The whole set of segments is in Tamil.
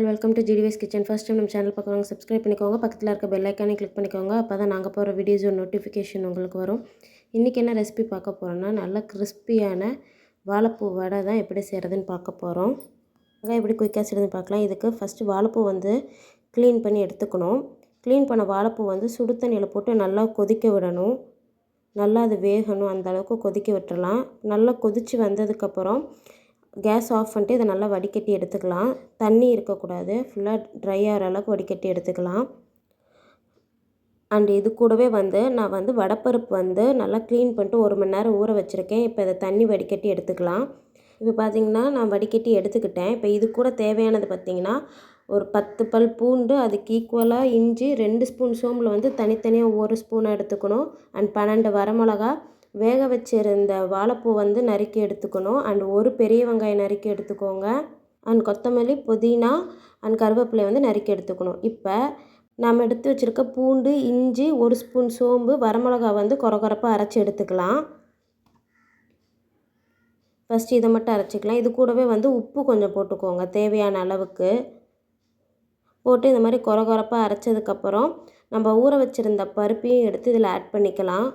All welcome to GTVS kitchen. First time நம்ம சேனல் பார்க்குறவங்க சப்ஸ்கிரைப் பண்ணிக்கோங்க. பக்கத்தில் இருக்க பெல் ஐக்கானே கிளிக் பண்ணிக்கோங்க. அப்போ தான் நாங்கள் போகிற வீடியோஸோட நோட்டிஃபிகேஷன் உங்களுக்கு வரும். இன்றைக்கி என்ன ரெசிபி பார்க்க போகிறோன்னா, நல்ல கிறிஸ்பியான வாழைப்பூ வடை தான் எப்படி செய்கிறதுன்னு பார்க்க போகிறோம். எப்படி குயிக்காக செய்கிறதுன்னு பார்க்கலாம். இதுக்கு ஃபஸ்ட்டு வாழைப்பூ க்ளீன் பண்ணி எடுத்துக்கணும். க்ளீன் பண்ண வாழைப்பூ சுடு தண்ணியில் போட்டு நல்லா கொதிக்க விடணும். நல்லா அது வேகணும், அந்த அளவுக்கு கொதிக்க விட்டுறலாம். நல்லா கொதித்து வந்ததுக்கப்புறம் கேஸ் ஆஃப் பண்ணிட்டு இதை நல்லா வடிகட்டி எடுத்துக்கலாம். தண்ணி இருக்கக்கூடாது, ஃபுல்லாக ட்ரை ஆகிற அளவுக்கு வடிகட்டி எடுத்துக்கலாம். அண்ட் இது கூடவே நான் வடைப்பருப்பு நல்லா க்ளீன் பண்ணிட்டு 1 மணி நேரம் ஊற வச்சுருக்கேன். இப்போ இதை தண்ணி வடிகட்டி எடுத்துக்கலாம். இப்போ பார்த்திங்கன்னா நான் வடிகட்டி எடுத்துக்கிட்டேன். இப்போ இது கூட தேவையானது பார்த்திங்கன்னா, ஒரு 10 பல் பூண்டு, அதுக்கு ஈக்குவலாக இஞ்சி, 2 ஸ்பூன் சோம்பில் தனித்தனியாக 1 ஸ்பூனை எடுத்துக்கணும். அண்ட் 12 வரமிளகா, வேக வச்சுருந்த வாழைப்பூ நறுக்கி எடுத்துக்கணும். அண்ட் ஒரு பெரிய வெங்காயம் நறுக்கி எடுத்துக்கோங்க. அண்ட் கொத்தமல்லி, புதினா அண்ட் கருவேப்பிலை நறுக்கி எடுத்துக்கணும். இப்போ நம்ம எடுத்து வச்சுருக்க பூண்டு, இஞ்சி, 1 ஸ்பூன் சோம்பு, வரமிளகா கொரகொரப்பாக அரைச்சி எடுத்துக்கலாம். ஃபஸ்ட்டு இதை மட்டும் அரைச்சிக்கலாம். இது கூடவே உப்பு கொஞ்சம் போட்டுக்கோங்க, தேவையான அளவுக்கு போட்டு இந்த மாதிரி கொரகொரப்பாக அரைச்சதுக்கப்புறம் நம்ம ஊற வச்சுருந்த பருப்பையும் எடுத்து இதில் ஆட் பண்ணிக்கலாம்.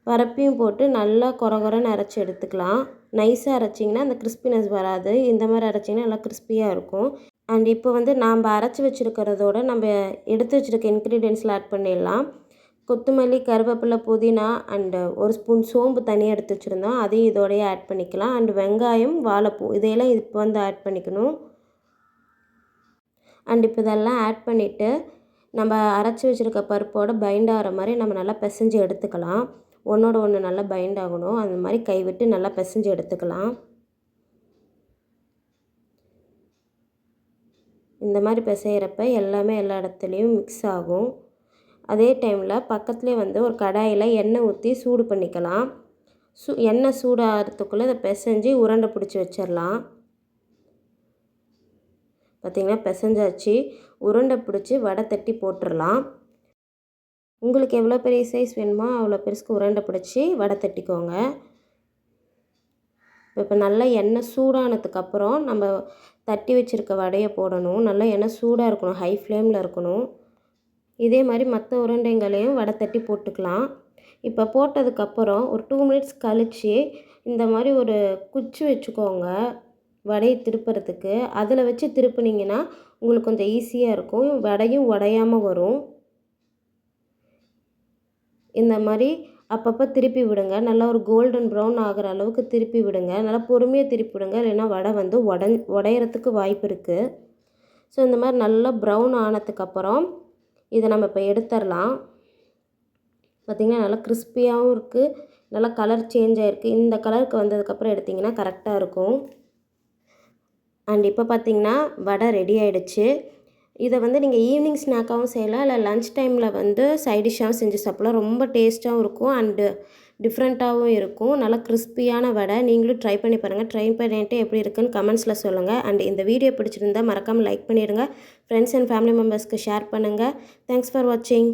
பருப்பையும் போட்டு நல்லா கொரகொரன்னு அரைச்சி எடுத்துக்கலாம். நைஸாக அரைச்சிங்கன்னா அந்த கிறிஸ்பினஸ் வராது. இந்த மாதிரி அரைச்சிங்கன்னா நல்லா கிறிஸ்பியாக இருக்கும். அண்ட் இப்போ நாம் அரைச்சி வச்சுருக்கிறதோட நம்ம எடுத்து வச்சுருக்க இன்க்ரீடியன்ஸில் ஆட் பண்ணிடலாம். கொத்தமல்லி, கருவேப்பிலை, புதினா அண்டு 1 ஸ்பூன் சோம்பு தனியாக எடுத்து வச்சுருந்தோம், அதையும் இதோடையே ஆட் பண்ணிக்கலாம். அண்டு வெங்காயம், வாழைப்பூ இதையெல்லாம் இப்போ ஆட் பண்ணிக்கணும். அண்ட் இப்போ இதெல்லாம் ஆட் பண்ணிவிட்டு நம்ம அரைச்சி வச்சுருக்க பருப்போடு பைண்ட் ஆகிற மாதிரி நம்ம நல்லா பிசைஞ்சு எடுத்துக்கலாம். ஒன்றோட ஒன்று நல்லா பைண்ட் ஆகணும். அந்த மாதிரி கைவிட்டு நல்லா பிசைஞ்சு எடுத்துக்கலாம். இந்த மாதிரி பிசைகிறப்ப எல்லாமே எல்லா இடத்துலையும் மிக்ஸ் ஆகும். அதே டைமில் பக்கத்துலேயே ஒரு கடாயில் எண்ணெய் ஊற்றி சூடு பண்ணிக்கலாம். எண்ணெய் சூடாகிறதுக்குள்ளே இதை பிசைஞ்சு உருண்டை பிடிச்சி வச்சிடலாம். பார்த்திங்கன்னா பிசைஞ்சாச்சு. உருண்டை பிடிச்சி வடை தட்டி போட்டுடலாம். உங்களுக்கு எவ்வளோ பெரிய சைஸ் வேணுமோ அவ்வளோ பெருசுக்கு உருண்டை பிடிச்சி வடை தட்டிக்கோங்க. இப்போ நல்லா எண்ணெய் சூடானதுக்கப்புறம் நம்ம தட்டி வச்சுருக்க வடையை போடணும். நல்லா எண்ணெய் சூடாக இருக்கணும், ஹை ஃப்ளேமில் இருக்கணும். இதே மாதிரி மற்ற உருண்டைங்களையும் வடை தட்டி போட்டுக்கலாம். இப்போ போட்டதுக்கப்புறம் ஒரு 2 மினிட்ஸ் கழித்து இந்த மாதிரி ஒரு குச்சி வச்சுக்கோங்க வடையை திருப்புறதுக்கு. அதில் வச்சு திருப்புனிங்கன்னா உங்களுக்கு கொஞ்சம் ஈஸியாக இருக்கும், வடையும் உடையாமல் வரும். இந்த மாதிரி அப்பப்போ திருப்பி விடுங்க. நல்லா ஒரு கோல்டன் ப்ரௌன் ஆகிற அளவுக்கு திருப்பி விடுங்க. நல்லா பொறுமையாக திருப்பி விடுங்க, இல்லைன்னா வடை உடையிறதுக்கு வாய்ப்பு இருக்குது. ஸோ இந்த மாதிரி நல்லா ப்ரௌன் ஆனதுக்கப்புறம் இதை நம்ம இப்போ எடுத்துடலாம். பார்த்திங்கன்னா நல்லா கிறிஸ்பியாகவும் இருக்குது, நல்லா கலர் சேஞ்ச் ஆகிருக்கு. இந்த கலருக்கு வந்ததுக்கப்புறம் எடுத்திங்கன்னா கரெக்டாக இருக்கும். அண்ட் இப்போ பார்த்திங்கன்னா வடை ரெடி ஆகிடுச்சு. இதை நீங்கள் ஈவினிங் ஸ்நாக்காகவும் செய்யலாம், இல்லை லன்ச் டைமில் சைட் டிஷ்ஷாகவும் செஞ்சு சாப்பிடலாம். ரொம்ப டேஸ்ட்டாகவும் இருக்கும் அண்டு டிஃப்ரெண்ட்டாகவும் இருக்கும். நல்லா கிறிஸ்பியான வடை. நீங்களும் ட்ரை பண்ணி பாருங்கள். ட்ரை பண்ணிட்டு எப்படி இருக்குன்னு கமெண்ட்ஸில் சொல்லுங்கள். அண்ட் இந்த வீடியோ பிடிச்சிருந்தால் மறக்காமல் லைக் பண்ணிடுங்க. ஃப்ரெண்ட்ஸ் அண்ட் ஃபேமிலி மெம்பர்ஸ்க்கு ஷேர் பண்ணுங்கள். தேங்க்ஸ் ஃபார் வாட்சிங்.